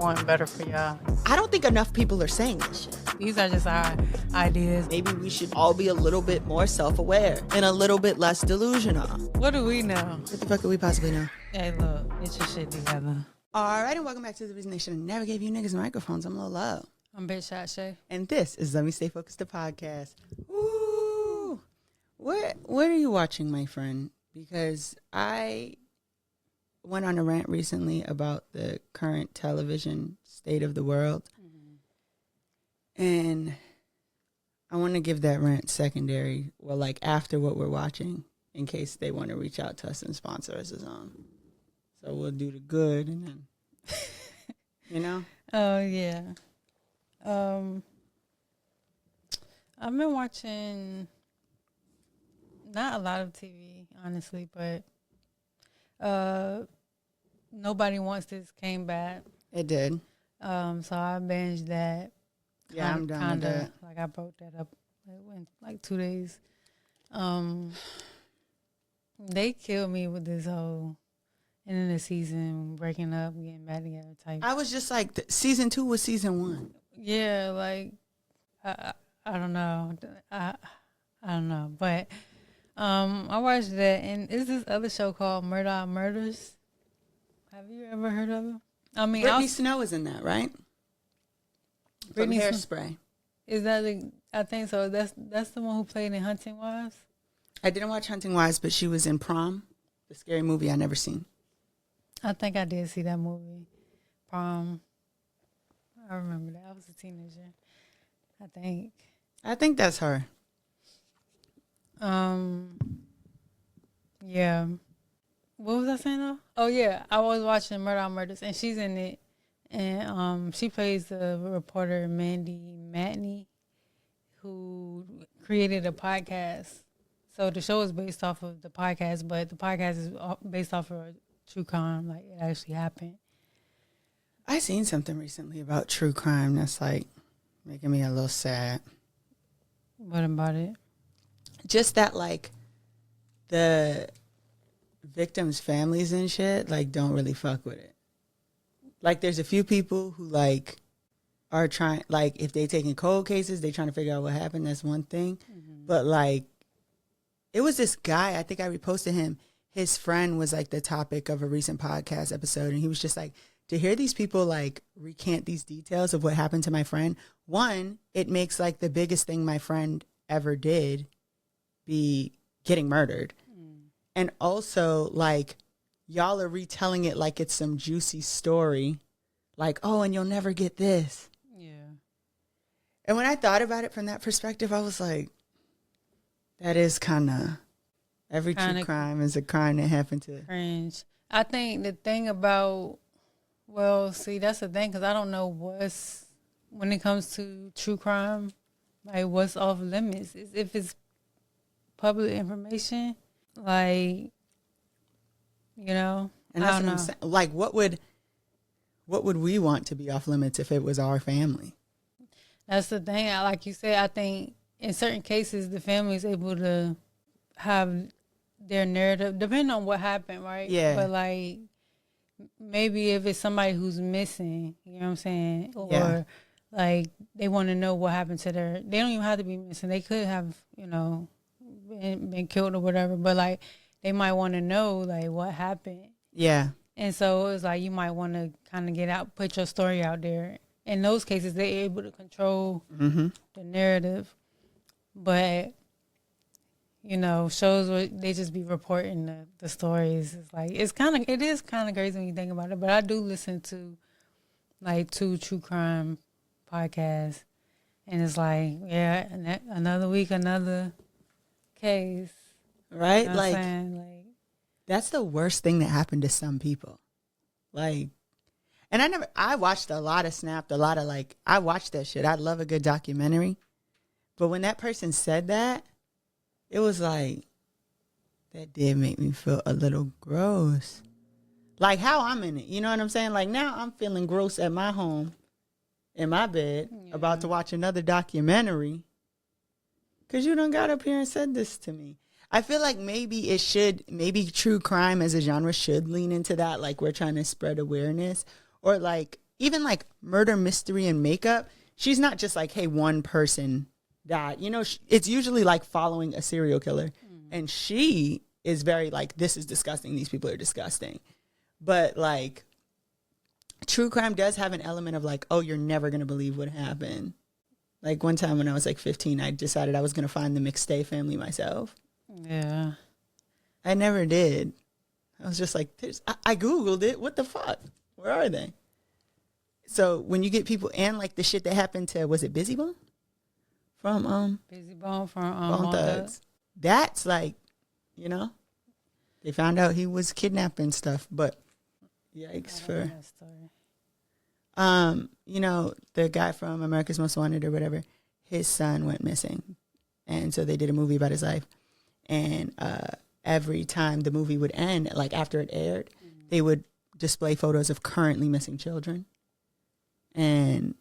want better for y'all. I don't think enough people are saying this shit. These are just our ideas. Maybe we should all be a little bit more self-aware and a little bit less delusional. What do we know? What the fuck could we possibly know? Hey, look, get your shit together. All right, and welcome back to The Reason Nation. I never gave you niggas microphones. I'm a little low. I'm Bitch Shae. And this is Let Me Stay Focused, the podcast. Ooh. What are you watching, my friend? Because I went on a rant recently about the current television state of the world. Mm-hmm. And I want to give that rant secondary, well, like after what we're watching, in case they want to reach out to us and sponsor us as So we'll do the good and then, you know? Oh, yeah. I've been watching not a lot of TV, honestly, but Nobody Wants This came back. It did. So I binged that. Yeah, I'm done with that. Like I broke that up in like 2 days. They killed me with this whole end of the season, breaking up, getting back together type. I was just like, season 2 was season 1. Yeah, like I don't know. I don't know, but I watched that, and is this other show called Murdoch Murders? Have you ever heard of it? I mean, Brittany Snow is in that, right? From Hairspray. Is that I think so. That's the one who played in Hunting Wives. I didn't watch Hunting Wives, but she was in Prom, the scary movie I never seen. I think I did see that movie, Prom. I remember that. I was a teenager, I think that's her. Yeah. What was I saying though? Oh yeah, I was watching Murdoch Murders, and she's in it, and she plays the reporter Mandy Matney, who created a podcast. So the show is based off of the podcast, but the podcast is based off of a true crime, like it actually happened. I seen something recently about true crime that's like making me a little sad. What about it? Just that like the victims' families and shit like don't really fuck with it. Like there's a few people who like are trying, like if they taking cold cases, they trying to figure out what happened. That's one thing. Mm-hmm. But like it was this guy, I think I reposted him. His friend was like the topic of a recent podcast episode. And he was just like, to hear these people like recant these details of what happened to my friend. One, it makes like the biggest thing my friend ever did be getting murdered. And also, like, y'all are retelling it like it's some juicy story. Like, oh, and you'll never get this. Yeah. And when I thought about it from that perspective, I was like, that is kind of, every true crime is a crime that happened to. Cringe. I think the thing about, well, see, that's the thing, because I don't know when it comes to true crime, like what's off limits. If it's public information, like, you know, and that's what I'm saying. Like, what would we want to be off limits if it was our family? That's the thing. Like you said, I think in certain cases the family is able to have their narrative, depending on what happened, right? Yeah. But like, maybe if it's somebody who's missing, you know what I'm saying, or like they want to know what happened to they don't even have to be missing. They could have, you know, been killed or whatever, but like they might want to know like what happened. Yeah. And so it's like you might want to kind of put your story out there. In those cases, they're able to control the narrative. But you know, shows where they just be reporting the stories. It's like it is kind of crazy when you think about it. But I do listen to like 2 true crime podcasts, and it's like, yeah, another week, another case, right? You know like that's the worst thing that happened to some people. Like, and I watched a lot of Snapped, I watched that shit. I love a good documentary, but when that person said that, it was like, that did make me feel a little gross. Like how I'm in it, you know what I'm saying? Like now I'm feeling gross at my home, in my bed, about to watch another documentary. Because you done got up here and said this to me. I feel like maybe true crime as a genre should lean into that. Like we're trying to spread awareness. Or like even like murder mystery and makeup, she's not just like, hey, one person died. You know, it's usually like following a serial killer. And she is very like, this is disgusting. These people are disgusting. But like, true crime does have an element of like, oh, you're never going to believe what happened. Like one time when I was like 15, I decided I was going to find the McStay family myself. Yeah. I never did. I was just like, I Googled it. What the fuck? Where are they? So when you get people, and like the shit that happened to, was it Busy Bone? Busy Bone from Bone Thugs. That's like, you know, they found out he was kidnapping stuff, but yikes for that story. You know, the guy from America's Most Wanted or whatever, his son went missing. And so they did a movie about his life. And every time the movie would end, like after it aired, they would display photos of currently missing children. And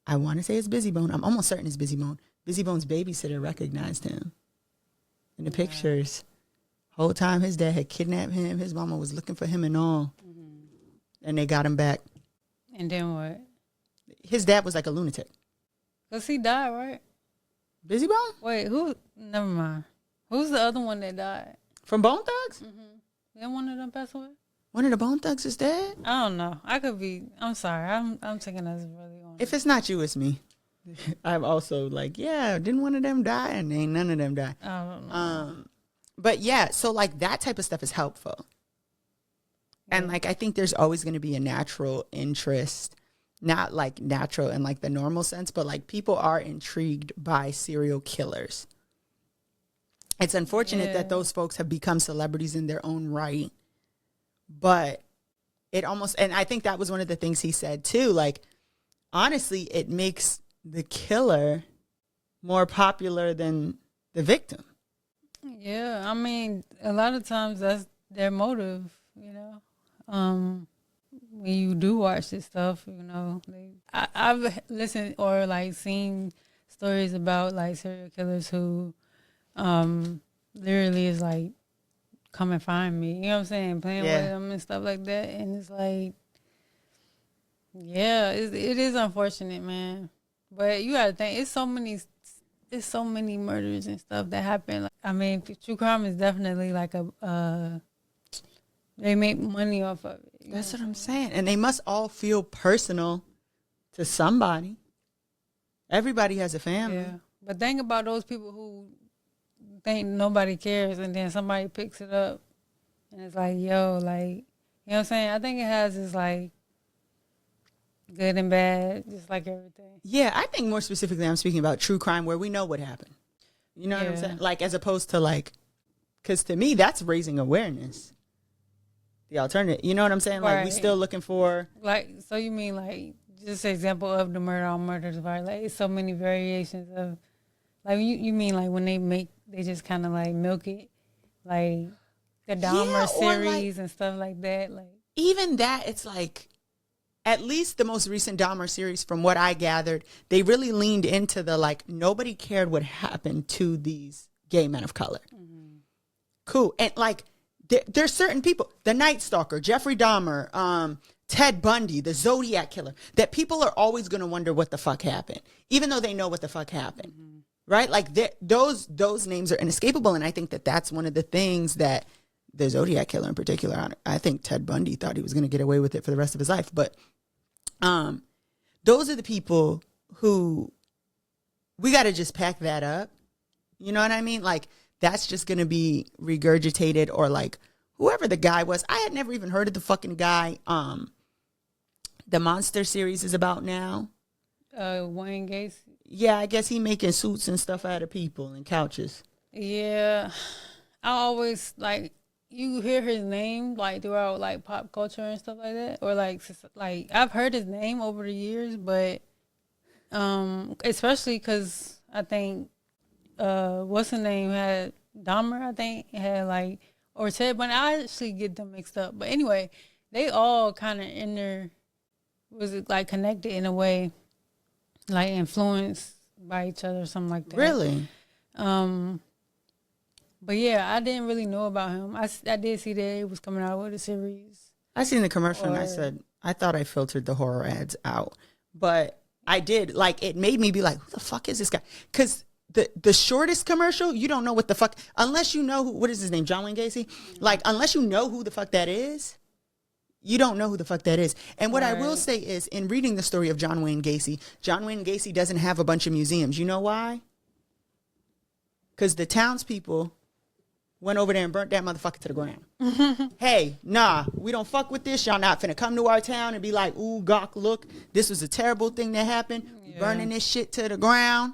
I want to say it's Busy Bone. I'm almost certain it's Busy Bone. Busy Bone's babysitter recognized him in the pictures. Whole time his dad had kidnapped him. His mama was looking for him and all. And they got him back. And then what? His dad was like a lunatic. Because he died, right? Busy Bone? Wait, who? Never mind. Who's the other one that died? From Bone Thugs? Then one of them passed away? One of the Bone Thugs is dead? I don't know. I could be. I'm sorry. I'm taking us really on. If it's not you, it's me. I'm also like, yeah, didn't one of them die? And ain't none of them die. I don't know. But yeah, so like that type of stuff is helpful. And like I think there's always going to be a natural interest, not like natural in like the normal sense, but like people are intrigued by serial killers. It's unfortunate that those folks have become celebrities in their own right. But it almost, and I think that was one of the things he said too, like honestly, it makes the killer more popular than the victim. Yeah, I mean, a lot of times that's their motive, you know. When you do watch this stuff, you know, I've listened or like seen stories about like serial killers who literally is like, come and find me, you know what I'm saying, playing with them and stuff like that. And it's like, yeah, it is unfortunate, man. But you gotta think, it's so many murders and stuff that happen. Like, I mean, true crime is definitely like they make money off of it. That's what I'm saying. And they must all feel personal to somebody. Everybody has a family. Yeah. But think about those people who think nobody cares and then somebody picks it up and it's like, yo, like, you know what I'm saying? I think it has this like good and bad, just like everything. Yeah, I think more specifically I'm speaking about true crime where we know what happened. You know what I'm saying? Like as opposed to like, because to me that's raising awareness. The alternative, you know what I'm saying? Like we still looking for. Like, so you mean like just an example of the murder on murders, right? Like it's so many variations of, like you mean like when they just kind of like milk it, like the Dahmer series like, and stuff like that. Like even that, it's like at least the most recent Dahmer series, from what I gathered, they really leaned into the like nobody cared what happened to these gay men of color. Cool, and like. There's certain people, the Night Stalker, Jeffrey Dahmer, Ted Bundy, the Zodiac Killer, that people are always going to wonder what the fuck happened, even though they know what the fuck happened, right? Like those names are inescapable, and I think that that's one of the things that the Zodiac Killer in particular, I think Ted Bundy thought he was going to get away with it for the rest of his life, but those are the people who we got to just pack that up. You know what I mean? Like, that's just going to be regurgitated, or like whoever the guy was. I had never even heard of the fucking guy. The Monster series is about now. Wayne Gacy. Yeah, I guess he making suits and stuff out of people and couches. Yeah. I always like, you hear his name like throughout like pop culture and stuff like that, or like I've heard his name over the years, but especially because I think what's the name had Dahmer, I think had like, or Ted Bundy. I actually get them mixed up, but anyway, they all kind of was it like connected in a way, like influenced by each other or something like that. Really? But yeah, I didn't really know about him. I did see that it was coming out with a series. I seen the commercial and I said, I thought I filtered the horror ads out, but I did. Like, it made me be like, who the fuck is this guy? Because the shortest commercial, you don't know what the fuck, unless you know what is his name, John Wayne Gacy? Like, unless you know who the fuck that is, you don't know who the fuck that is. And what I will say is, in reading the story of John Wayne Gacy doesn't have a bunch of museums. You know why? Because the townspeople went over there and burnt that motherfucker to the ground. Hey, nah, we don't fuck with this. Y'all not finna come to our town and be like, ooh, gawk, look, this was a terrible thing that happened. Yeah. Burning this shit to the ground.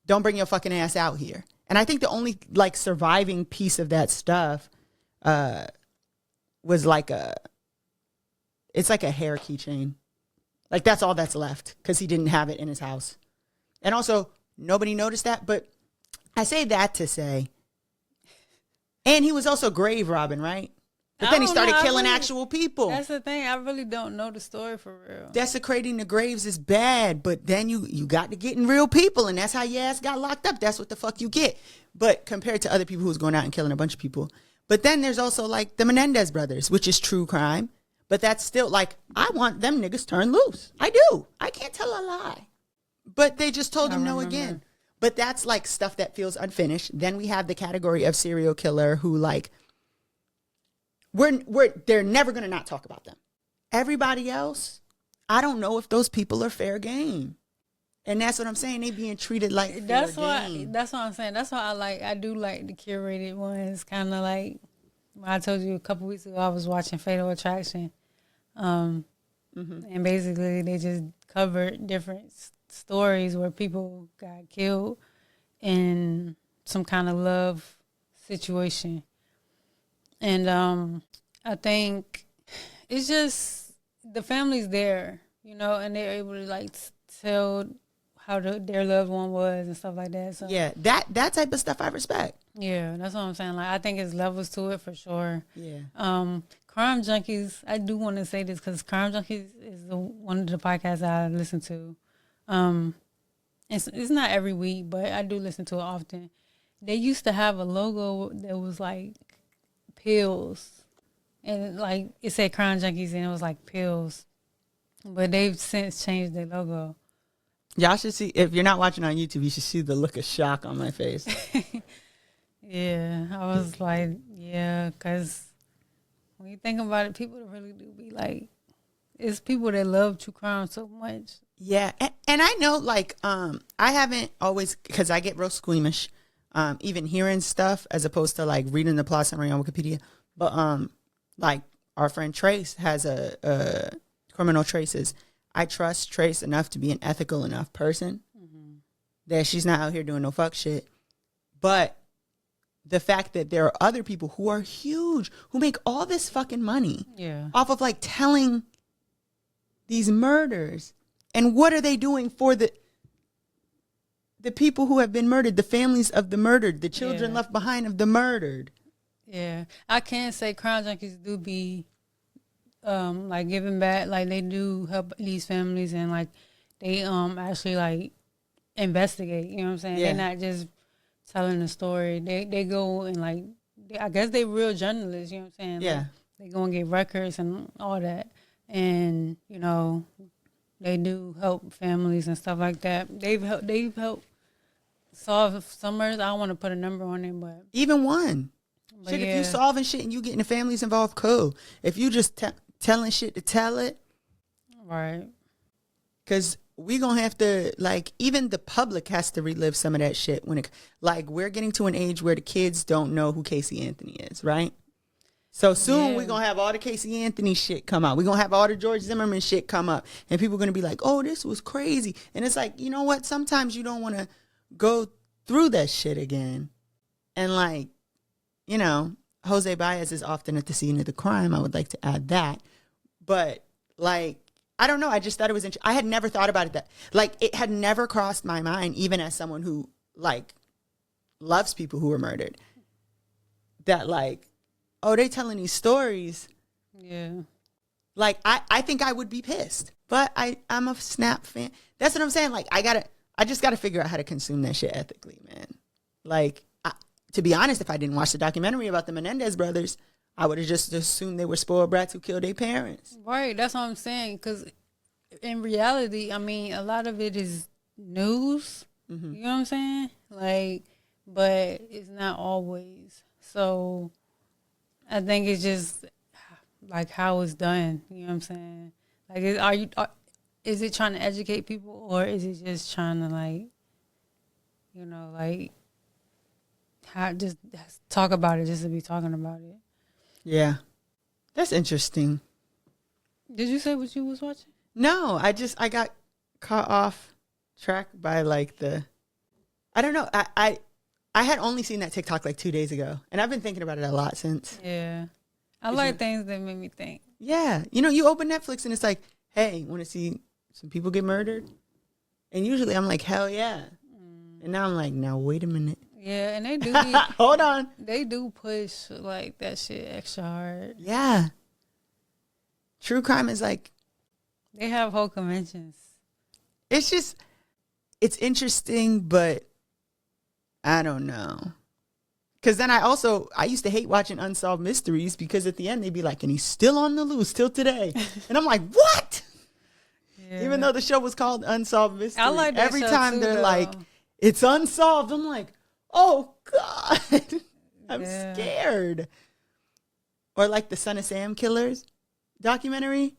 Don't bring your fucking ass out here. And I think the only, like, surviving piece of that stuff was like it's like a hair keychain. Like, that's all that's left because he didn't have it in his house. And also, nobody noticed that. But I say that to say, and he was also grave robbing, right? But then he started killing actual people. That's the thing. I really don't know the story for real. Desecrating the graves is bad, but then you got to get in real people, and that's how your ass got locked up. That's what the fuck you get. But compared to other people who was going out and killing a bunch of people. But then there's also, like, the Menendez brothers, which is true crime. But that's still, like, I want them niggas turned loose. I do. I can't tell a lie. But they just told him no again. But that's, like, stuff that feels unfinished. Then we have the category of serial killer who, like, they're never going to not talk about them. Everybody else, I don't know if those people are fair game. And that's what I'm saying. They being treated like that's what I'm saying. That's why I do like the curated ones. Kind of like when I told you a couple weeks ago, I was watching Fatal Attraction. And basically they just covered different stories where people got killed in some kind of love situation. And I think it's just the family's there, you know, and they're able to, like, tell how their loved one was and stuff like that. So yeah, that type of stuff I respect. Yeah, that's what I'm saying. Like, I think it's levels to it for sure. Yeah. Crime Junkies, I do want to say this because Crime Junkies is one of the podcasts I listen to. It's not every week, but I do listen to it often. They used to have a logo that was like pills, and like it said Crime Junkies, and it was like pills. But they've since changed their logo. Y'all should see, if you're not watching on YouTube, you should see the look of shock on my face. Yeah, I was like, yeah, because when you think about it, people really do be like, it's people that love true crime so much. Yeah, and I know, like, I haven't always, because I get real squeamish, even hearing stuff as opposed to, like, reading the plot summary on Wikipedia. But, like, our friend Trace has a Criminal Traces. I trust Trace enough to be an ethical enough person that she's not out here doing no fuck shit. But the fact that there are other people who are huge, who make all this fucking money off of, like, telling these murders. And what are they doing for the people who have been murdered, the families of the murdered, the children left behind of the murdered? Yeah. I can say Crime Junkies do be like giving back, like they do help these families, and like they actually like investigate, you know what I'm saying? They're not just telling the story. They go and like I guess they real journalists, you know what I'm saying? Yeah. Like, they go and get records and all that. And, you know, they do help families and stuff like that. They've helped solve some murders. I don't want to put a number on it, but even one. Shit, if you solving shit and you getting the families involved, cool. If you just telling shit to tell it, right? Because we gonna have to, like, even the public has to relive some of that shit when it, like, we're getting to an age where the kids don't know who Casey Anthony is, right? So soon we're gonna have all the Casey Anthony shit come out. We're gonna have all the George Zimmerman shit come up, and people are gonna be like, "Oh, this was crazy." And it's like, you know what? Sometimes you don't want to go through that shit again, and, like, you know, Jose Baez is often at the scene of the crime. I would like to add that. But, like, I don't know. I just thought it was interesting. I had never thought about it that, like, it had never crossed my mind, even as someone who, like, loves people who were murdered, that, like, oh, they telling these stories. Yeah. Like, I think I would be pissed. But I'm a Snap fan. That's what I'm saying. Like, I just got to figure out how to consume that shit ethically, man. Like, to be honest, if I didn't watch the documentary about the Menendez brothers, I would have just assumed they were spoiled brats who killed their parents. Right, that's what I'm saying. Because in reality, I mean, a lot of it is news. Mm-hmm. You know what I'm saying? Like, but it's not always. So I think it's just like how it's done. You know what I'm saying? Like, is it trying to educate people, or is it just trying to, like, you know, like, just talk about it just to be talking about it? Yeah, that's interesting. Did you say what you was watching? No, I got caught off track by like I don't know. I had only seen that TikTok like 2 days ago, and I've been thinking about it a lot since. Yeah, I like things that make me think. Yeah, you know, you open Netflix and it's like, hey, want to see some people get murdered? And usually I'm like, hell yeah. And now I'm like, now wait a minute. Yeah, and they do. Hold on. They do push like that shit extra hard. Yeah. True crime is like. They have whole conventions. It's interesting, but I don't know. Because then I used to hate watching Unsolved Mysteries because at the end they'd be like, and he's still on the loose till today. And I'm like, what? Yeah. Even though the show was called Unsolved Mysteries. I like that every show time too, they're though. like, it's unsolved. I'm like, oh, God. I'm scared. Or like the Son of Sam Killers documentary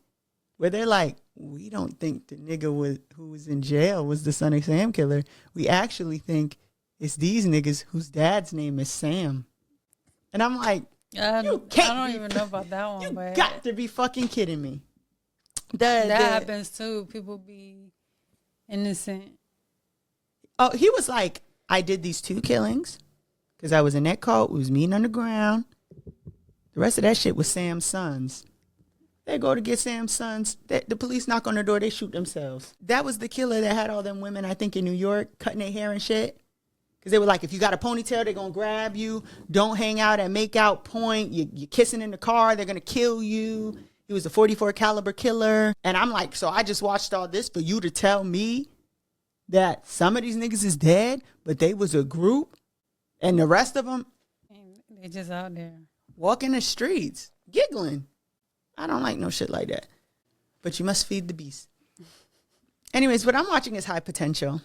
where they're like, we don't think the nigga who was in jail was the Son of Sam killer. We actually think it's these niggas whose dad's name is Sam. And I'm like, I don't even know about that one. You but got to be fucking kidding me. That happens too. People be innocent. Oh, he was like, I did these 2 killings because I was in that cult. We was meeting underground. The rest of that shit was Sam's sons. They go to get Sam's sons. The police knock on their door. They shoot themselves. That was the killer that had all them women, I think, in New York, cutting their hair and shit. Because they were like, if you got a ponytail, they're going to grab you. Don't hang out at make out point. You're kissing in the car. They're going to kill you. He was a 44 caliber killer. And I'm like, so I just watched all this for you to tell me that some of these niggas is dead, but they was a group, and the rest of them, they just out there walking the streets, giggling. I don't like no shit like that. But you must feed the beast. Anyways, what I'm watching is High Potential.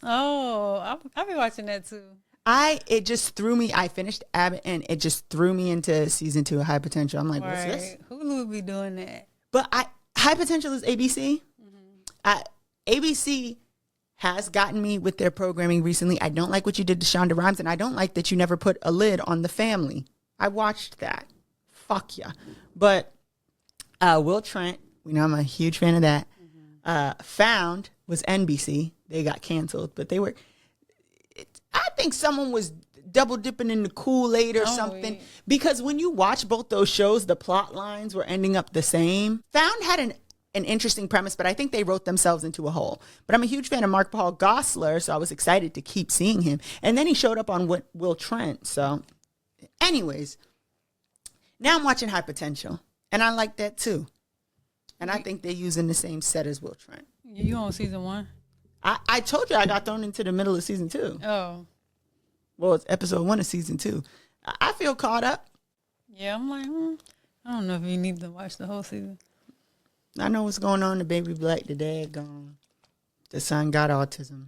Oh, I'll be watching that too. It just threw me. I finished Abbott, and it just threw me into season 2 of High Potential. I'm like, what's this? Hulu would be doing that. But High Potential is ABC. Mm-hmm. ABC has gotten me with their programming recently. I don't like what you did to Shonda Rhimes, and I don't like that you never put a lid on The Family. I watched that. Fuck yeah. But Will Trent, we know I'm a huge fan of that. Mm-hmm. Found was NBC. They got canceled, but they were. I think someone was double dipping in the Kool-Aid or something. Because when you watch both those shows, the plot lines were ending up the same. Found had an interesting premise, but I think they wrote themselves into a hole. But I'm a huge fan of Mark Paul Gosselaar, so I was excited to keep seeing him. And then he showed up on Will Trent. So, anyways, now I'm watching High Potential, and I like that too. And I think they're using the same set as Will Trent. You on season 1? I told you I got thrown into the middle of season 2. Oh. Well, it's episode 1 of season 2. I feel caught up. Yeah, I'm like, I don't know if you need to watch the whole season. I know what's going on. The baby black, the dad gone. The son got autism.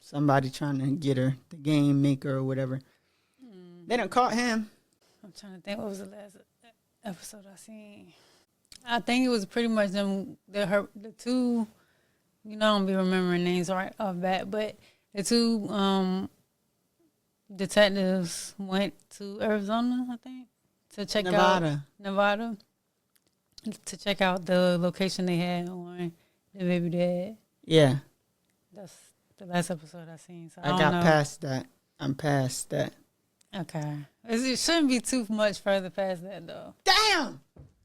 Somebody trying to get her, the game maker or whatever. They done caught him. I'm trying to think, what was the last episode I seen? I think it was pretty much them, the 2, you know, I don't be remembering names right off bat, but the 2 detectives went to Arizona, I think, to check out Nevada. To check out the location they had on the baby dad. Yeah. That's the last episode I seen. So I got past that. I'm past that. Okay. It shouldn't be too much further past that, though. Damn!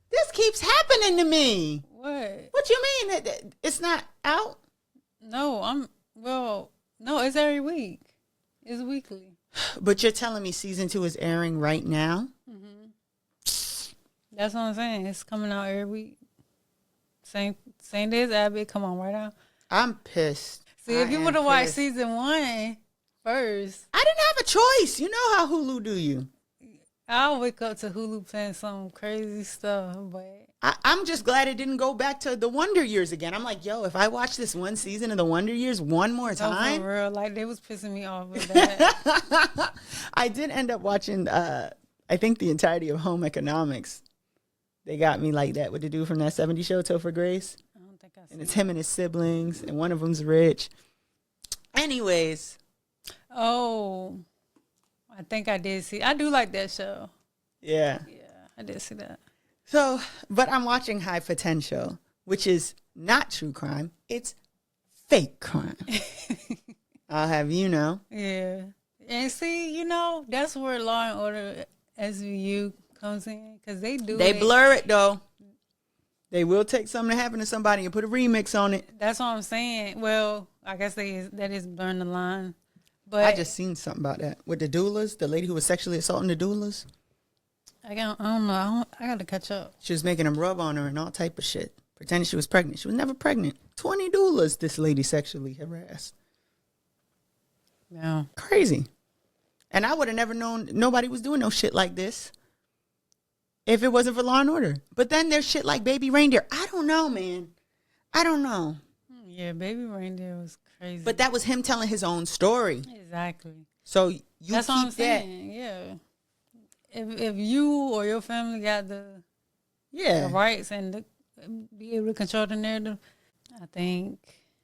This keeps happening to me. What? What you mean? It's not out? No, no, it's every week. It's weekly. But you're telling me season 2 is airing right now? Mm-hmm. That's what I'm saying. It's coming out every week. Same day as Abbott. Come on, right now. I'm pissed. See, if you would have watched season 1 first. I didn't have a choice. You know how Hulu do you. I'll wake up to Hulu playing some crazy stuff, but I'm just glad it didn't go back to the Wonder Years again. I'm like, yo, if I watch this one season of the Wonder Years one more time. For real, like they was pissing me off with that. I did end up watching, I think, the entirety of Home Economics. They got me like that with the dude from that 70s show, Topher Grace. I don't think I see And it's him and his siblings, and one of them's rich. Anyways. Oh, I think I did see. I do like that show. Yeah. Yeah, I did see that. So, but I'm watching High Potential, which is not true crime. It's fake crime. I'll have you know. Yeah. And see, you know, that's where Law and Order SVU comes in. Because they blur it, though. They will take something that happened to somebody and put a remix on it. That's what I'm saying. Well, I guess that is blurring the line. But I just seen something about that with the doulas, the lady who was sexually assaulting the doulas. I don't know. I got to catch up. She was making them rub on her and all type of shit, pretending she was pregnant. She was never pregnant. 20 doulas this lady sexually harassed. Yeah. Crazy. And I would have never known nobody was doing no shit like this if it wasn't for Law and Order. But then there's shit like Baby Reindeer. I don't know, man. I don't know. Yeah, Baby Reindeer was crazy. But that was him telling his own story. Exactly. So you That's keep what I'm that. saying. Yeah. If you or your family got the rights and be able to control the narrative, I think.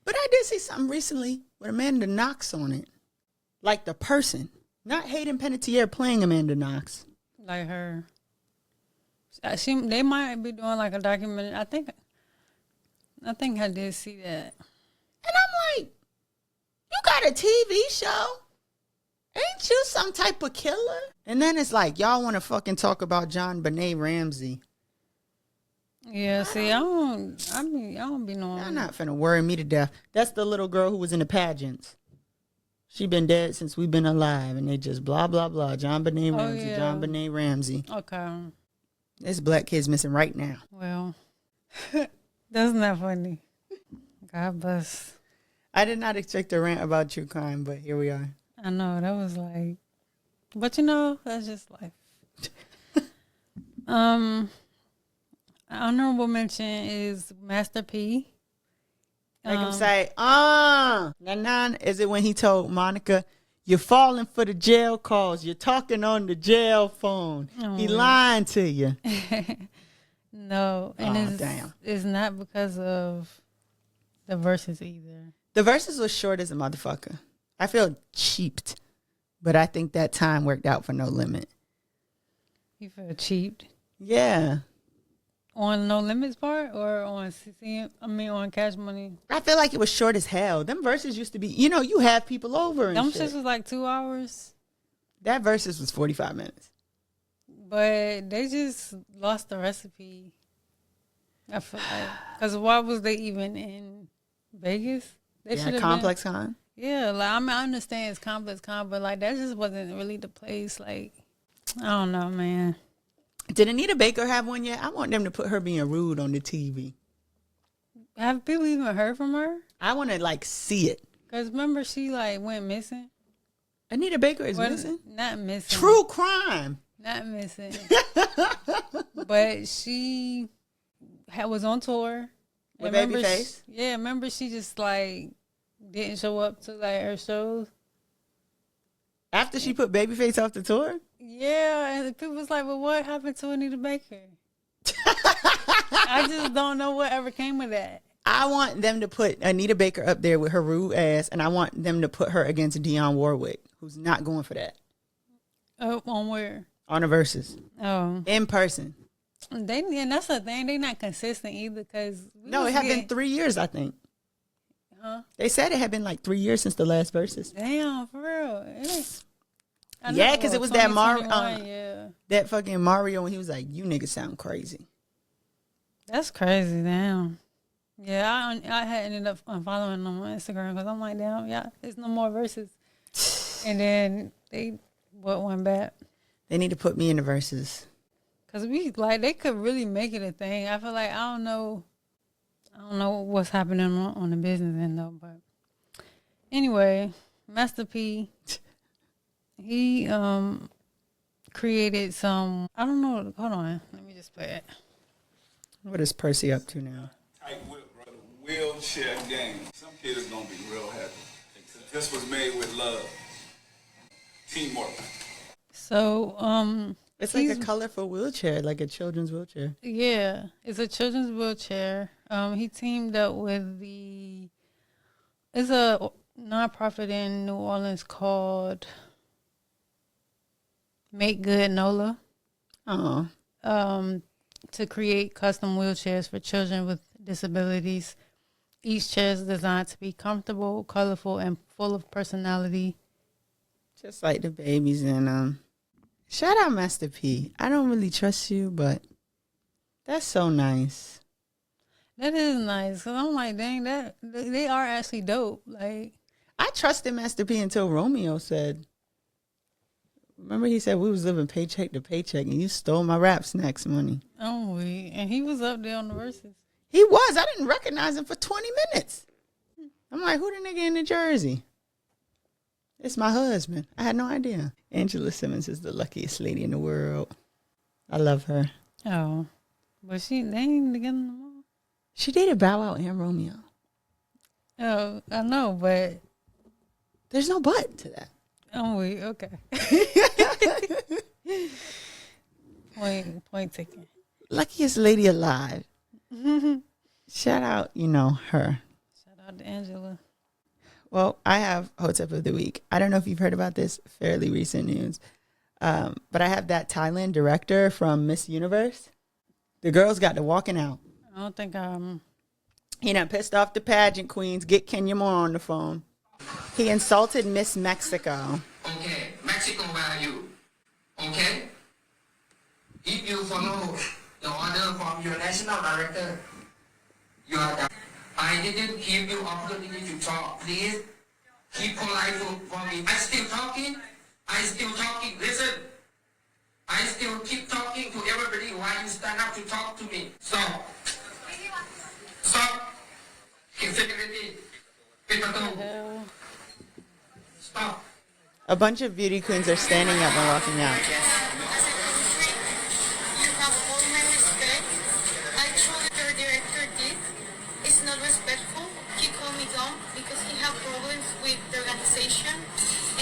But I did see something recently with Amanda Knox on it. Like the person. Not Hayden Panettiere playing Amanda Knox. Like her. They might be doing like a documentary. I think I did see that. And I'm like, you got a TV show? Ain't you some type of killer? And then it's like, y'all want to fucking talk about John Benet Ramsey. Yeah, see, I don't be knowing. Y'all not finna worry me to death. That's the little girl who was in the pageants. She been dead since we've been alive, and they just blah, blah, blah. John Benet Ramsey, yeah. John Benet Ramsey. Okay. This black kid's missing right now. Well, that's not funny. God bless. I did not expect a rant about true crime, but here we are. I know, that was like, but you know, that's just life. Honorable mention is Master P. Make him say, Nan, is it when he told Monica, you're falling for the jail calls. You're talking on the jail phone. He lying to you. No. And it's not because of the verses either. The verses was short as a motherfucker. I feel cheaped, but I think that time worked out for No Limit. You feel cheaped? Yeah. On No Limits part or on on Cash Money? I feel like it was short as hell. Them verses used to be, you have people over and Them shit. shits was like 2 hours. That verses was 45 minutes. But they just lost the recipe. I feel like. Because why was they even in Vegas? They should have Complex Con. Yeah, like I understand it's Complex Con, but like that just wasn't really the place. Like, I don't know, man. Did Anita Baker have one yet? I want them to put her being rude on the TV. Have people even heard from her? I want to see it. Because remember she went missing? Anita Baker is missing? Not missing. True crime. Not missing. But she was on tour. With Babyface? Yeah, remember she just didn't show up to her shows? After she put Babyface off the tour? Yeah, and people was like, well, what happened to Anita Baker? I just don't know what ever came of that. I want them to put Anita Baker up there with her rude ass, and I want them to put her against Dionne Warwick, who's not going for that. Oh, on where? On the Versus. Oh. In person. And that's the thing. They're not consistent either. No, it had been 3 years, I think. Huh? They said it had been 3 years since the last Versus. Damn, for real. Yeah, because it was that yeah. that fucking Mario, and he was like, "You niggas sound crazy." That's crazy, damn. Yeah, I had ended up unfollowing them on Instagram because I'm like, damn, yeah, there's no more Verses. And then they went back. They need to put me in the Verses. Because they could really make it a thing. I feel like, I don't know what's happening on the business end though, but anyway, Master P, he created some. I don't know. Hold on. Let me just play it. What is Percy up to now? Tight whip, brother. Wheelchair game. Some kids gonna be real happy. This was made with love, teamwork. So, it's like a colorful wheelchair, like a children's wheelchair. Yeah, it's a children's wheelchair. He teamed up with it's a nonprofit in New Orleans called Make Good NOLA. Oh. To create custom wheelchairs for children with disabilities. Each chair is designed to be comfortable, colorful, and full of personality. Just like the babies in shout out Master P. I don't really trust you, but that's so nice. That is nice. Cause I'm like, dang, that they are actually dope. Like, I trusted Master P until Romeo said, remember he said we was living paycheck to paycheck and you stole my rap snacks money. Oh, and he was up there on the verses. He was. I didn't recognize him for 20 minutes. I'm like, who the nigga in the jersey? It's my husband. I had no idea. Angela Simmons is the luckiest lady in the world. I love her. Oh, but they ain't together no more. She dated Bow Wow and Romeo. Oh, I know, but there's no but to that. Oh, okay. Point taken. Luckiest lady alive. Shout out, her. Shout out to Angela. Well, I have Hotep of the Week. I don't know if you've heard about this, fairly recent news. But I have that Thailand director from Miss Universe. The girls got to walking out. I don't think He done pissed off the pageant queens. Get Kenya Moore on the phone. He insulted Miss Mexico. Okay, Mexico, where are you? Okay? If you follow the order from your national director, you are done. I didn't give you opportunity to talk. Please keep polite for me. I still talking. Listen. I still keep talking to everybody while you stand up to talk to me. Stop. Security. Stop. A bunch of beauty queens are standing up and walking out. You have all my respect. I told your director did. It's not respectful. He called me dumb because he have problems with the organization.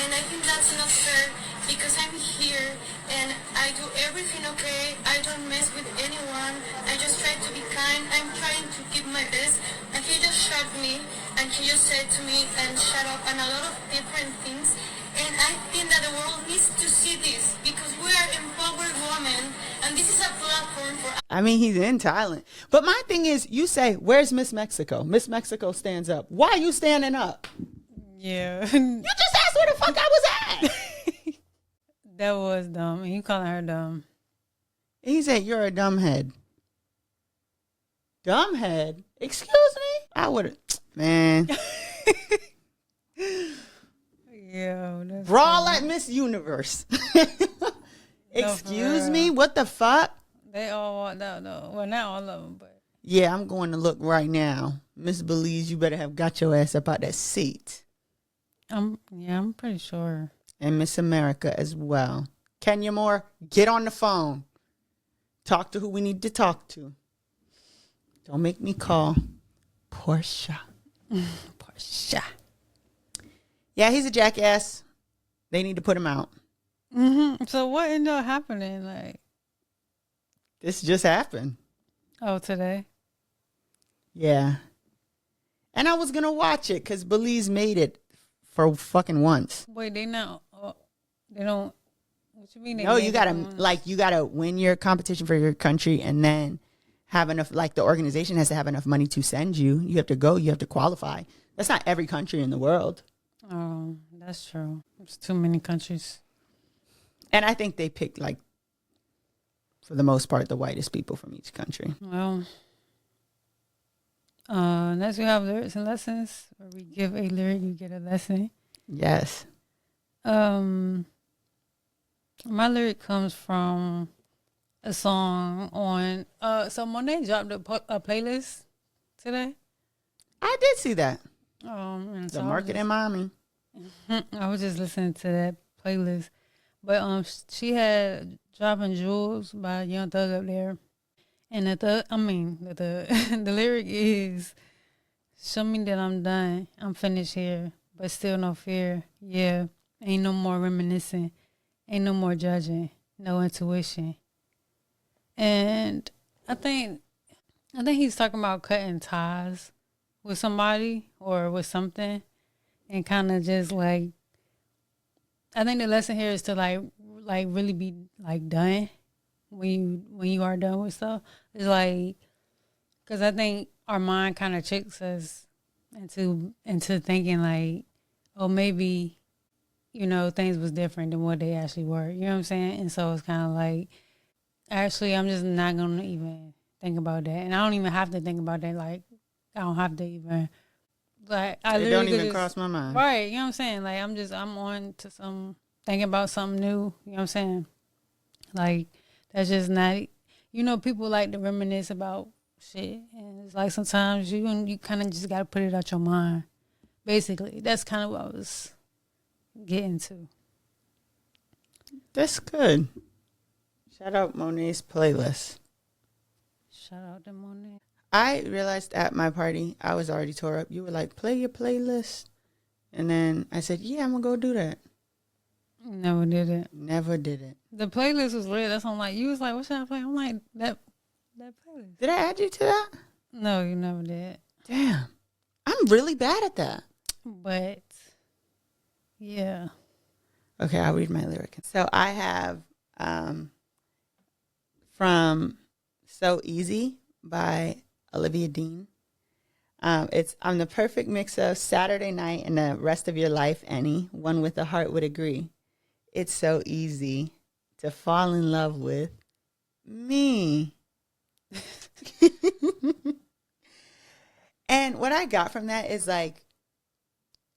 And I think that's not fair because I'm here and I do everything okay. I don't mess with anyone. I just try to be kind. I'm trying to give my best. And he just shot me and he just said to me and shut up and a lot of different things. And I think that the world needs to see this because we are empowered women and this is a platform for... I mean, he's in Thailand. But my thing is, you say, where's Miss Mexico? Miss Mexico stands up. Why are you standing up? Yeah. You just asked where the fuck I was at. That was dumb. He calling her dumb. He said, you're a dumbhead. Dumbhead? Excuse me? I would have... Man. Yeah. Brawl at Miss Universe. Excuse me? What the fuck? They all walked out, though. Well, not all of them, but... Yeah, I'm going to look right now. Miss Belize, you better have got your ass up out that seat. I'm pretty sure. And Miss America as well. Kenya Moore, get on the phone. Talk to who we need to talk to. Don't make me call Portia. Portia. Yeah, he's a jackass. They need to put him out. Mm-hmm. So what ended up happening? Like, this just happened. Oh, today? Yeah. And I was going to watch it because Belize made it for fucking once. Wait, they don't. What you mean? No, you gotta win your competition for your country and then have enough, like the organization has to have enough money to send you. You have to go, you have to qualify. That's not every country in the world. Oh, that's true. There's too many countries. And I think they picked, like, for the most part, the whitest people from each country. Well, next we have lyrics and lessons, where we give a lyric, you get a lesson. Yes. My lyric comes from a song on. So Monet dropped a playlist today. I did see that. And The Marketing Mommy. I was just listening to that playlist, But she had Dropping Jewels by Young Thug up there. And the lyric is, show me that I'm done. I'm finished here, but still no fear. Yeah, ain't no more reminiscing. Ain't no more judging. No intuition. And I think he's talking about cutting ties with somebody or with something, and kind of just like, I think the lesson here is to like really be like done when you are done with stuff. It's like, because I think our mind kind of tricks us into thinking like, oh, maybe, you know, things was different than what they actually were. You know what I'm saying? And so it's kind of like, actually, I'm just not going to even think about that. And I don't even have to think about that. Like, I don't have to even, like, I It literally don't even just cross my mind. Right. You know what I'm saying? Like, I'm on to thinking about something new. You know what I'm saying? Like, that's just not, you know, people like to reminisce about shit. And it's like sometimes you kind of just got to put it out your mind. Basically, that's kind of what I was getting to. That's good. Shout out Monet's playlist. Shout out to Monet. I realized at my party, I was already tore up. You were like, play your playlist. And then I said, yeah, I'm going to go do that. Never did it. Never did it. The playlist was lit. That's what I'm like. You was like, what should I play? I'm like, that playlist. Did I add you to that? No, you never did. Damn. I'm really bad at that. But, yeah. Okay, I'll read my lyric. So I have from So Easy by Olivia Dean. I'm the perfect mix of Saturday night and the rest of your life, Annie. One with a heart would agree. It's so easy to fall in love with me. And what I got from that is like,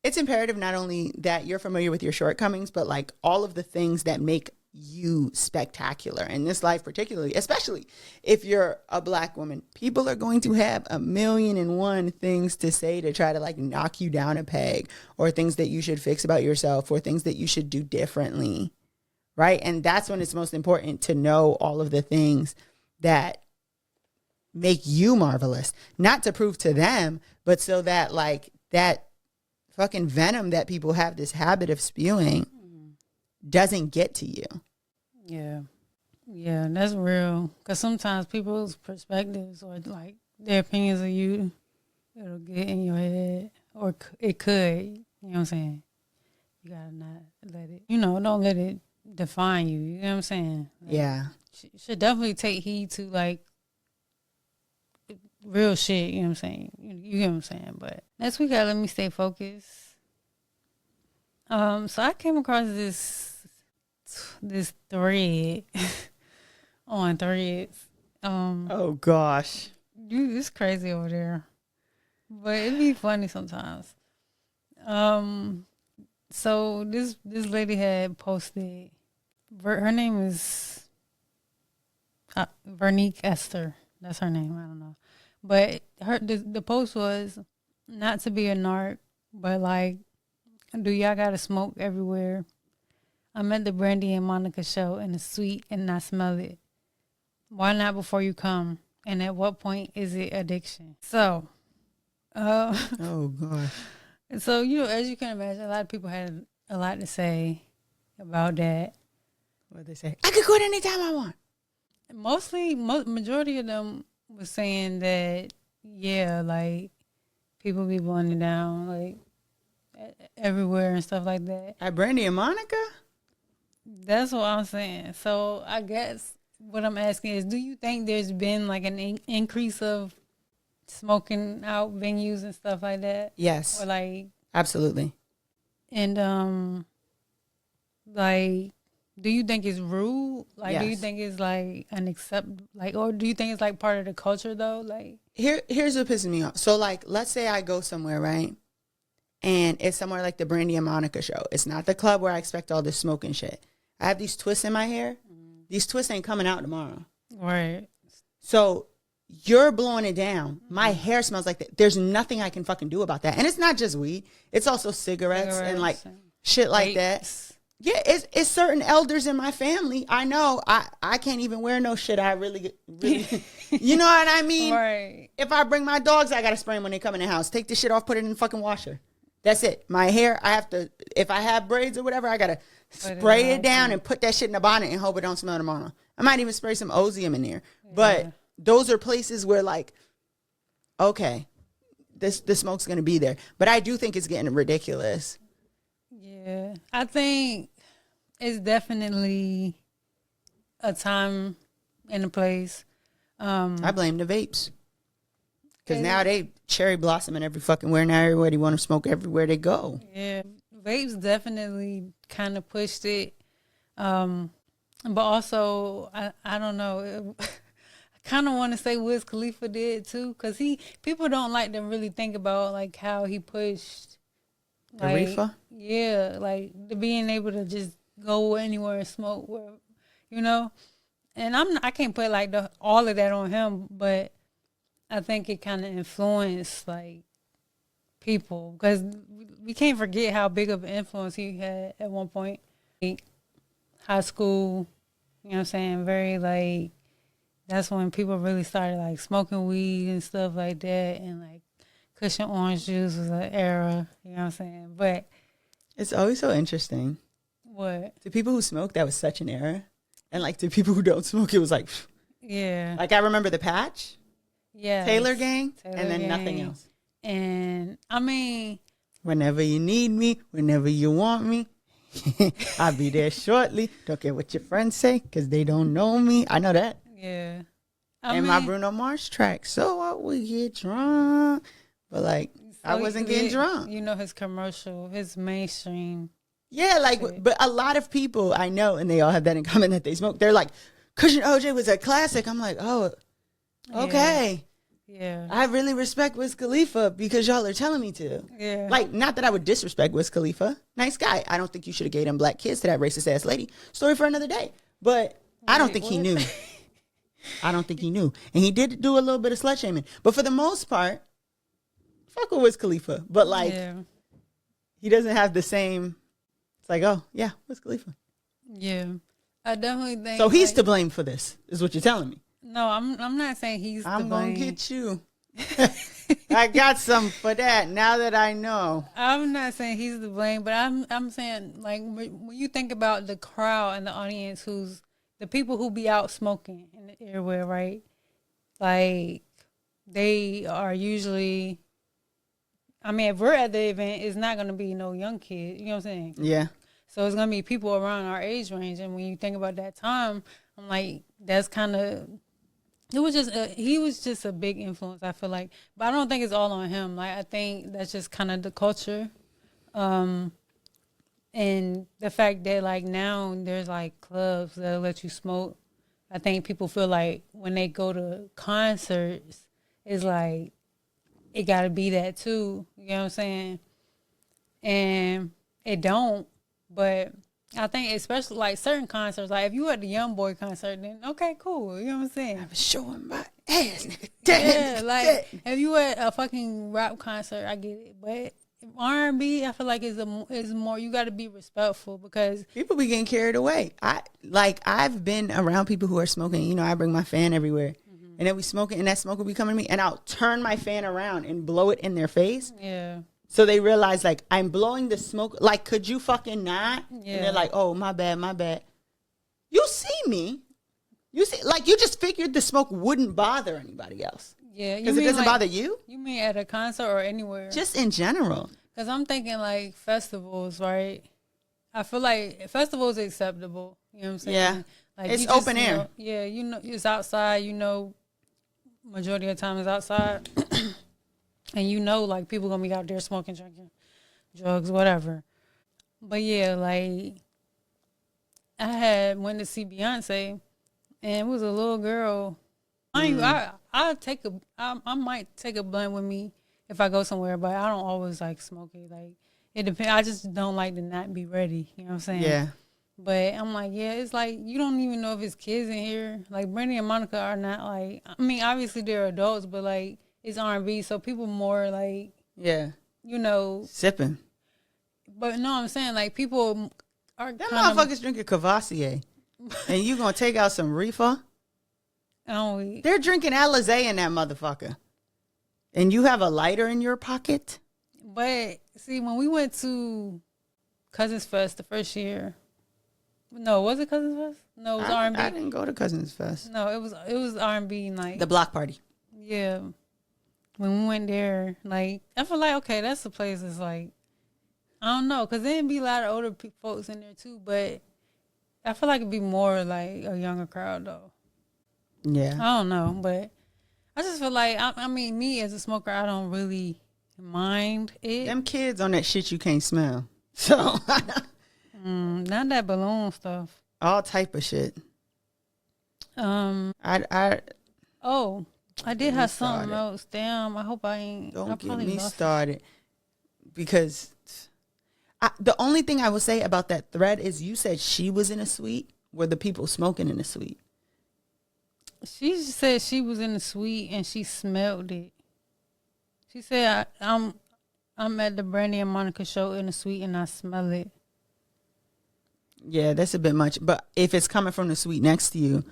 it's imperative not only that you're familiar with your shortcomings, but like all of the things that make you spectacular in this life, particularly, especially if you're a Black woman. People are going to have 1,000,001 things to say to try to like knock you down a peg, or things that you should fix about yourself, or things that you should do differently, right? And that's when it's most important to know all of the things that make you marvelous, not to prove to them, but so that like that fucking venom that people have this habit of spewing doesn't get to you. Yeah. Yeah, that's real. Because sometimes people's perspectives or like their opinions of you, it'll get in your head, or it could. You know what I'm saying? You gotta not let it, don't let it define you. You know what I'm saying? Like, Yeah. Should definitely take heed to like real shit. You know what I'm saying? You get what I'm saying? But next week, let me stay focused. So I came across this thread on Threads. Oh gosh. Dude, it's crazy over there, but it'd be funny sometimes. So this lady had posted. Her name is Vernique Esther. That's her name. I don't know, but the post was not to be a narc, but like, do y'all gotta smoke everywhere? I'm at the Brandy and Monica show and it's sweet and I smell it. Why not before you come? And at what point is it addiction? So, Oh gosh. so as you can imagine, a lot of people had a lot to say about that. What they say? I could quit anytime I want. Majority of them was saying that, yeah, like people be blowing it down, like everywhere and stuff like that. At Brandy and Monica? That's what I'm saying. So I guess what I'm asking is, do you think there's been like an increase of smoking out venues and stuff like that? Yes. Or like, absolutely. And like, do you think it's rude? Like, yes. Do you think it's like or do you think it's like part of the culture though? Like, here's what pisses me off. So like, let's say I go somewhere, right? And it's somewhere like the Brandy and Monica show. It's not the club where I expect all this smoking shit. I have these twists in my hair. These twists ain't coming out tomorrow. Right. So you're blowing it down. My hair smells like that. There's nothing I can fucking do about that. And it's not just weed. It's also cigarettes and like shit like that. Yeah, it's certain elders in my family. I know I can't even wear no shit. I really, you know what I mean? Right. If I bring my dogs, I gotta spray them when they come in the house. Take the shit off, put it in the fucking washer. That's it. My hair, I have to. If I have braids or whatever, I gotta spray it down and put that shit in the bonnet and hope it don't smell tomorrow. I might even spray some Ozium in there. Yeah. But those are places where like, okay, the smoke's gonna be there. But I do think it's getting ridiculous. Yeah, I think it's definitely a time and a place. I blame the vapes. Because now they cherry blossoming every fucking where. Now everybody want to smoke everywhere they go. Yeah, vapes definitely kind of pushed it. But also, I don't know. I kind of want to say Wiz Khalifa did too. Because people don't like to really think about like how he pushed. The reefer? Yeah, like the being able to just go anywhere and smoke, you know. And I can't put like all of that on him, but I think it kind of influenced like people because we can't forget how big of an influence he had at one point. High school, you know what I'm saying? Very like that's when people really started like smoking weed and stuff like that, and like Cushion orange juice was an era, you know what I'm saying? But it's always so interesting. What? To people who smoke, that was such an era. And like to people who don't smoke, it was like, yeah. Like I remember the Patch, yeah, Taylor Gang, and then nothing else. And I mean, whenever you need me, whenever you want me, I'll be there shortly. Don't care what your friends say, because they don't know me. I know that. Yeah. And my Bruno Mars track, so I would get drunk. But like, so I wasn't getting drunk. You know his commercial, his mainstream. Yeah, like, shit. But a lot of people I know, and they all have that in common that they smoke. They're like, Cushion OJ was a classic. I'm like, oh, okay. Yeah. I really respect Wiz Khalifa because y'all are telling me to. Yeah. Like, not that I would disrespect Wiz Khalifa. Nice guy. I don't think you should have gave them black kids to that racist ass lady. Story for another day. But I don't think he knew. I don't think he knew. And he did do a little bit of slut shaming. But for the most part, fuck with Wiz Khalifa. But like, he doesn't have the same. It's like, oh, yeah, Wiz Khalifa. Yeah. I definitely think. So he's to blame for this, is what you're telling me. No, I'm not saying he's to blame. I'm going to get you. I got some for that now that I know. I'm not saying he's to blame, but I'm saying, like, when you think about the crowd and the audience who's the people who be out smoking in the airway, right? Like, they are usually, I mean, if we're at the event, it's not going to be no young kid. You know what I'm saying? Yeah. So it's going to be people around our age range. And when you think about that time, I'm like, that's kind of, he was just a big influence, I feel like. But I don't think it's all on him. Like, I think that's just kind of the culture. And the fact that, like, now there's, like, clubs that let you smoke. I think people feel like when they go to concerts, it's like, it got to be that, too. You know what I'm saying? And it don't. But I think especially, like, certain concerts, like, if you at the Young Boy concert, then, okay, cool. You know what I'm saying? I was showing my ass, nigga. Yeah, like, if you at a fucking rap concert, I get it. But R&B, I feel like is more, you got to be respectful because people be getting carried away. I've been around people who are smoking. You know, I bring my fan everywhere. Mm-hmm. And then we smoking, and that smoke will be coming to me, and I'll turn my fan around and blow it in their face. Yeah. So they realize, like, I'm blowing the smoke. Like, could you fucking not? Yeah. And they're like, oh, my bad. You see me. You see, like, you just figured the smoke wouldn't bother anybody else. Yeah. Because it doesn't bother you? You mean at a concert or anywhere? Just in general. Because I'm thinking, like, festivals, right? I feel like festivals are acceptable. You know what I'm saying? Yeah. Like, it's open air. Know, yeah, you know, it's outside. You know, majority of the time it's outside. And you know, like, people gonna be out there smoking, drinking, drugs, whatever. But yeah, like, I went to see Beyonce, and it was a little girl. I might take a blunt with me if I go somewhere, but I don't always like smoke it. Like, it depends. I just don't like to not be ready. You know what I'm saying? Yeah. But I'm like, yeah, it's like you don't even know if it's kids in here. Like, Brandy and Monica are not like. I mean, obviously they're adults, but like. It's R&B, so people more like, yeah, you know, sipping. But no, I'm saying like people are Them kind of. motherfuckers drinking Cavassier. And you gonna take out some reefer? They're drinking Alizé in that motherfucker. And you have a lighter in your pocket? But see, when we went to Cousins Fest the first year, no, was it Cousins Fest? No, it was R&B. I didn't go to Cousins Fest. No, it was R&B night. The block party. Yeah. When we went there, like, I feel like, okay, that's the place that's like, I don't know, because there'd be a lot of older folks in there too, but I feel like it'd be more like a younger crowd though. Yeah. I don't know, but I just feel like, I mean, me as a smoker, I don't really mind it. Them kids on that shit you can't smell. So. Not that balloon stuff. All type of shit. I did have something else. Damn, I hope I ain't. Don't get me started. Because the only thing I would say about that thread is you said she was in a suite. Were the people smoking in the suite? She said she was in the suite and she smelled it. She said, I'm at the Brandy and Monica show in the suite and I smell it. Yeah, that's a bit much. But if it's coming from the suite next to you,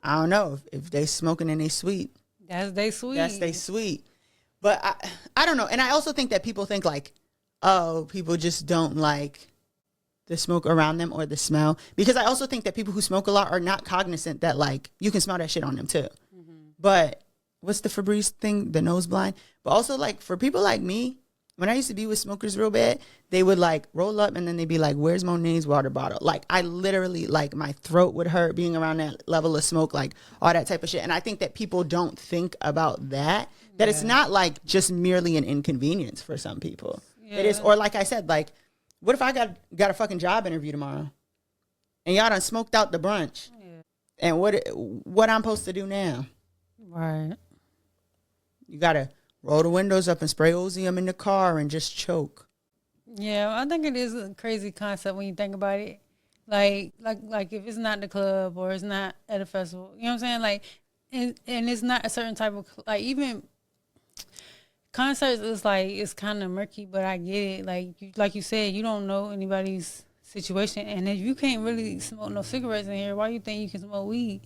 I don't know. If they smoking in a suite. That's they sweet. That's they sweet. But I don't know. And I also think that people think like, oh, people just don't like the smoke around them or the smell. Because I also think that people who smoke a lot are not cognizant that like you can smell that shit on them too. Mm-hmm. But what's the Febreze thing? The nose blind. But also like for people like me, when I used to be with smokers real bad, they would like roll up and then they'd be like, where's Monet's water bottle? Like I literally like my throat would hurt being around that level of smoke, like all that type of shit. And I think that people don't think about that it's not like just merely an inconvenience for some people. Yeah. It is. Or like I said, like, what if I got a fucking job interview tomorrow and y'all done smoked out the brunch? Yeah. And what I'm supposed to do now? Right. You got to roll the windows up and spray Ozium in the car and just choke. Yeah, I think it is a crazy concept when you think about it. Like if it's not the club or it's not at a festival, you know what I'm saying? Like, and it's not a certain type of, like, even concerts is like, it's kind of murky, but I get it. Like you said, you don't know anybody's situation. And if you can't really smoke no cigarettes in here, why you think you can smoke weed?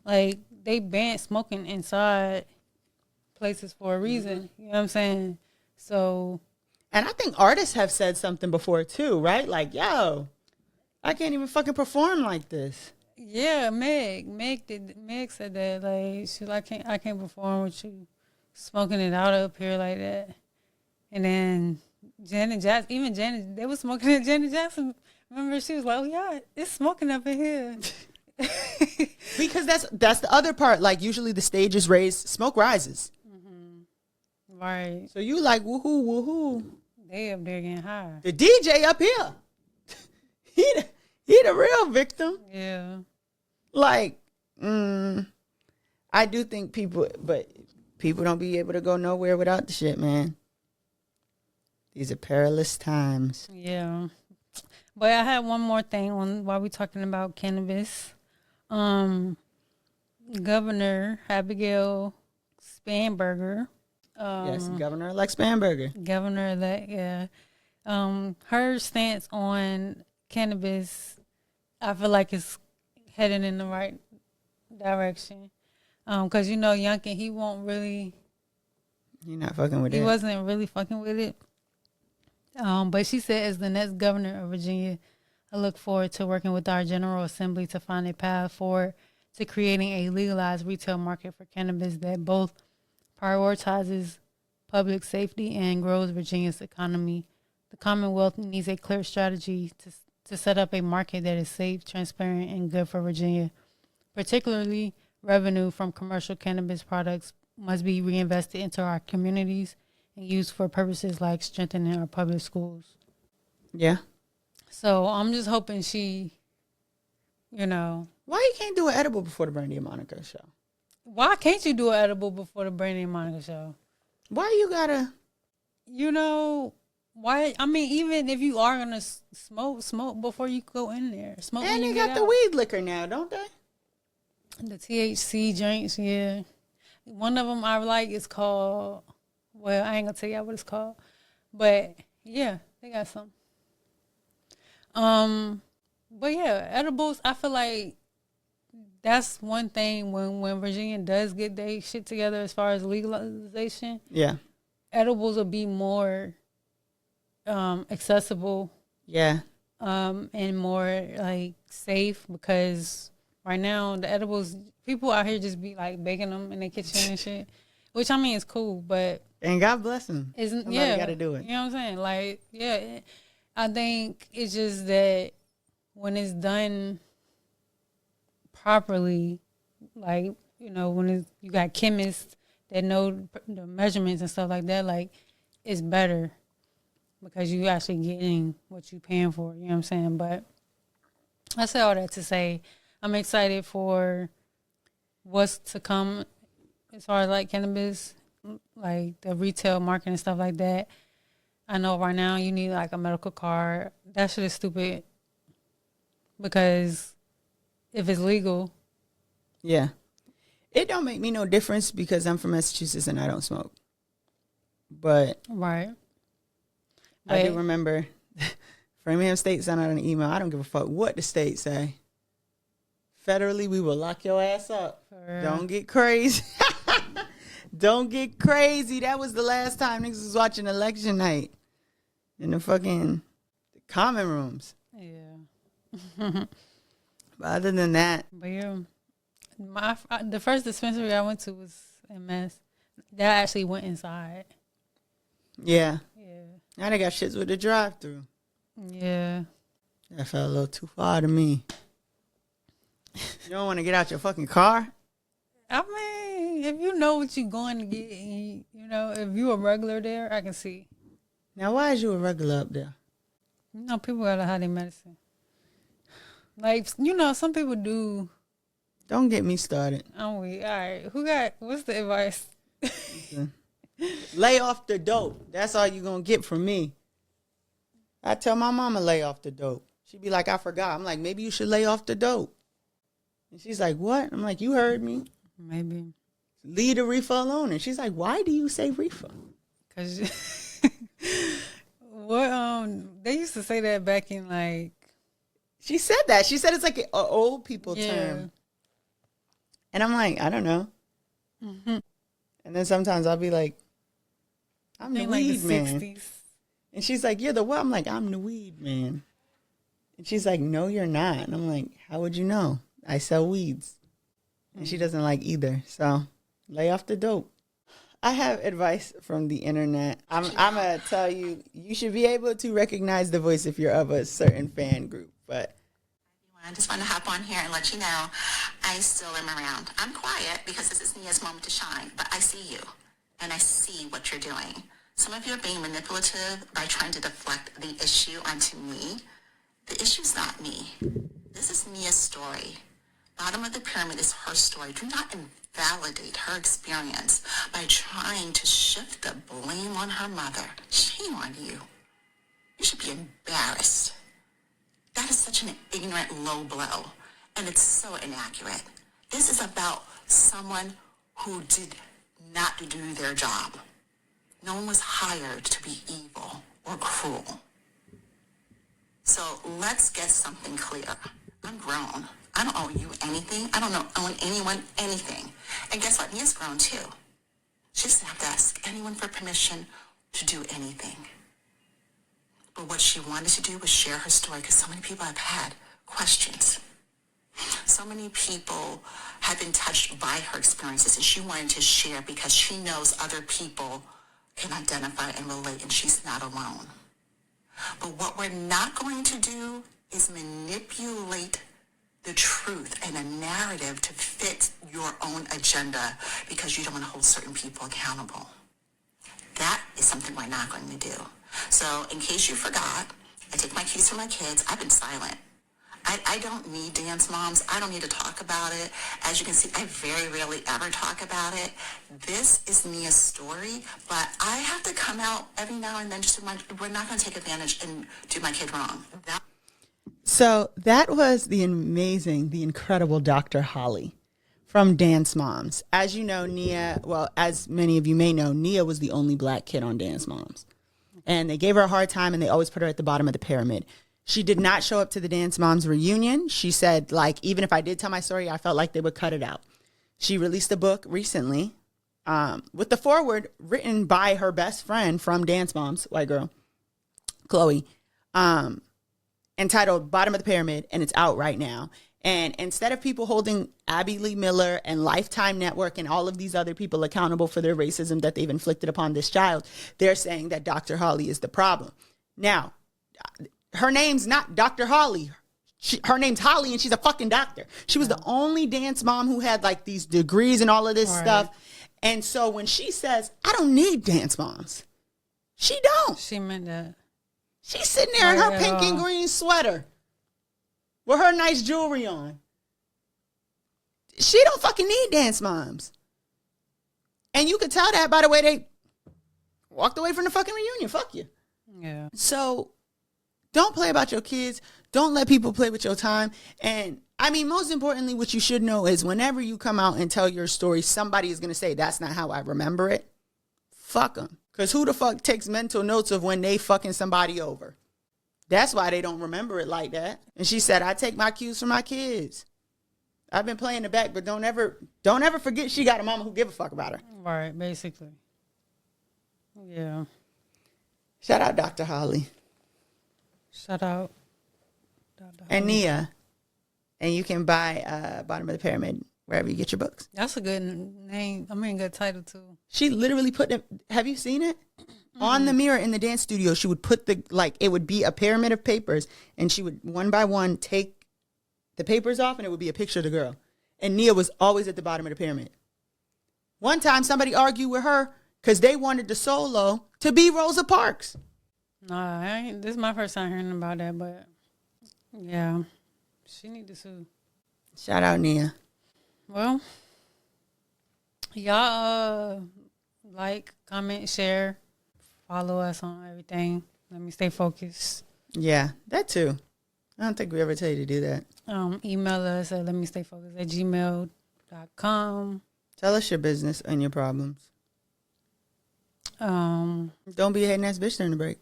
Like, they banned smoking inside places for a reason. You know what I'm saying? So, and I think artists have said something before too, right? Like, yo, I can't even fucking perform like this. Yeah, Meg said that, like, she's like, I can't perform with you smoking it out up here like that. And then Janet Jackson, they were smoking at Janet Jackson. Remember, she was like, oh yeah, it's smoking up in here. Because that's the other part. Like, usually the stage is raised, smoke rises. Right. So you like, woohoo, woohoo. They up there getting high. The DJ up here, he the real victim. Yeah. Like, I do think people don't be able to go nowhere without the shit, man. These are perilous times. Yeah. But I had one more thing while we talking about cannabis. Governor Abigail Spanberger. Yes, Governor-elect Spanberger. Governor-elect, yeah. Her stance on cannabis, I feel like it's heading in the right direction. Because, you know, Youngkin, he not fucking with it. He wasn't really fucking with it. But she said, as the next governor of Virginia, I look forward to working with our General Assembly to find a path forward to creating a legalized retail market for cannabis that both prioritizes public safety and grows Virginia's economy. The Commonwealth needs a clear strategy to set up a market that is safe, transparent, and good for Virginia. Particularly, revenue from commercial cannabis products must be reinvested into our communities and used for purposes like strengthening our public schools. Yeah. So I'm just hoping she, you know. Why you can't do an edible before the Brandy and Monica show? Why can't you do an edible before the Brandy and Monica show? Why you gotta? You know, why? I mean, even if you are gonna smoke before you go in there. Smoke. And when they you got get the out. weed liquor now, don't they? The THC drinks, yeah. One of them I like is called, well, I ain't gonna tell y'all what it's called. But, yeah, they got some. But yeah, edibles, I feel like that's one thing when Virginia does get their shit together as far as legalization. Yeah. Edibles will be more accessible. Yeah. And more like safe, because right now the edibles, people out here just be like baking them in their kitchen and shit, which I mean is cool, but And God bless them. isn't Somebody got to do it. You know what I'm saying? Like, yeah, I think it's just that when it's done properly, like, you know, when you got chemists that know the measurements and stuff like that, like, it's better. Because you actually getting what you paying for, you know what I'm saying? But I say all that to say I'm excited for what's to come as far as like cannabis, like the retail market and stuff like that. I know right now you need like a medical card. That shit is stupid, because if it's legal. Yeah. It don't make me no difference because I'm from Massachusetts and I don't smoke. But Right. I do remember Framingham State sent out an email. I don't give a fuck what the state say. Federally, we will lock your ass up. Don't get crazy. Don't get crazy. That was the last time niggas was watching election night in the fucking common rooms. Yeah. But other than that. But yeah, the first dispensary I went to was in Mass. That actually went inside. Yeah. Yeah. Now they got shits with the drive-through. Yeah. That felt a little too far to me. You don't want to get out your fucking car? I mean, if you know what you're going to get, and you know, if you a regular there, I can see. Now, why is you a regular up there? You know, people gotta have their medicine. Like, you know, some people do. Don't get me started. I'm weak. All right. What's the advice? Lay off the dope. That's all you gonna get from me. I tell my mama lay off the dope. She'd be like, I forgot. I'm like, maybe you should lay off the dope. And she's like, what? I'm like, you heard me. Maybe. Leave the reefer alone. And she's like, why do you say reefer? Cause they used to say that back in like. She said that. She said it's like an old people term. And I'm like, I don't know. Mm-hmm. And then sometimes I'll be like, I'm the weed man. 60s. And she's like, you're the what? I'm like, I'm the weed man. And she's like, no, you're not. And I'm like, how would you know? I sell weeds. And she doesn't like either. So lay off the dope. I have advice from the internet. I'm going to tell you, you should be able to recognize the voice if you're of a certain fan group. But I just want to hop on here and let you know I still am around. I'm quiet because this is Nia's moment to shine, but I see you and I see what you're doing. Some of you are being manipulative by trying to deflect the issue onto me. The issue's not me. This is Nia's story. Bottom of the pyramid is her story. Do not invalidate her experience by trying to shift the blame on her mother. Shame on you. You should be embarrassed. That is such an ignorant low blow, and it's so inaccurate. This is about someone who did not do their job. No one was hired to be evil or cruel. So let's get something clear. I'm grown. I don't owe you anything. I don't owe anyone anything. And guess what? Nia's grown too. She doesn't have to ask anyone for permission to do anything. But what she wanted to do was share her story because so many people have had questions. So many people have been touched by her experiences, and she wanted to share because she knows other people can identify and relate, and she's not alone. But what we're not going to do is manipulate the truth and a narrative to fit your own agenda because you don't want to hold certain people accountable. That is something we're not going to do. So in case you forgot, I take my cues from my kids. I've been silent. I don't need dance moms. I don't need to talk about it. As you can see, I very rarely ever talk about it. This is Nia's story, but I have to come out every now and then we're not going to take advantage and do my kid wrong. So that was the incredible Dr. Holly from Dance Moms. As you know, as many of you may know, Nia was the only black kid on Dance Moms. And they gave her a hard time, and they always put her at the bottom of the pyramid. She did not show up to the Dance Moms reunion. She said, like, even if I did tell my story, I felt like they would cut it out. She released a book recently with the foreword written by her best friend from Dance Moms, white girl, Chloe, entitled Bottom of the Pyramid, and it's out right now. And instead of people holding Abby Lee Miller and Lifetime Network and all of these other people accountable for their racism that they've inflicted upon this child, they're saying that Dr. Holly is the problem. Now, her name's not Dr. Holly. Her name's Holly, and she's a fucking doctor. She was the only dance mom who had like these degrees and all of this stuff. And so when she says, I don't need dance moms, she don't. She meant that. She's sitting there in her pink and green sweater with her nice jewelry on. She don't fucking need dance moms. And you could tell that by the way they walked away from the fucking reunion. Fuck you. Yeah. So don't play about your kids. Don't let people play with your time. And I mean, most importantly, what you should know is whenever you come out and tell your story, somebody is going to say, that's not how I remember it. Fuck them. Because who the fuck takes mental notes of when they fucking somebody over? That's why they don't remember it like that. And she said, I take my cues from my kids. I've been playing the back, but don't ever forget she got a mama who give a fuck about her. Right, basically. Yeah. Shout out Dr. Holly. Shout out. And Nia. And you can buy Bottom of the Pyramid wherever you get your books. That's a good name. I mean, good title, too. She literally put them. Have you seen it? On the mirror in the dance studio, she would put it would be a pyramid of papers, and she would one by one take the papers off, and it would be a picture of the girl. And Nia was always at the bottom of the pyramid. One time, somebody argued with her because they wanted the solo to be Rosa Parks. Nah, this is my first time hearing about that, but yeah, she need to sue. Shout out Nia. Well, y'all like, comment, share, follow us on everything. Let me stay focused. Yeah, that too. I don't think we ever tell you to do that. Email us at letmestayfocused@gmail.com. Tell us your business and your problems. Don't be a hating ass bitch during the break.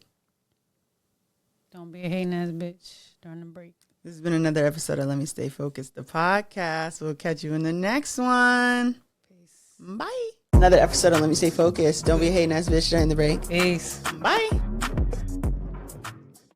Don't be a hating ass bitch during the break. This has been another episode of Let Me Stay Focused, the podcast. We'll catch you in the next one. Peace. Bye. Another episode of Let Me Stay Focused. Don't be a hating ass bitch during the break. Peace. Bye.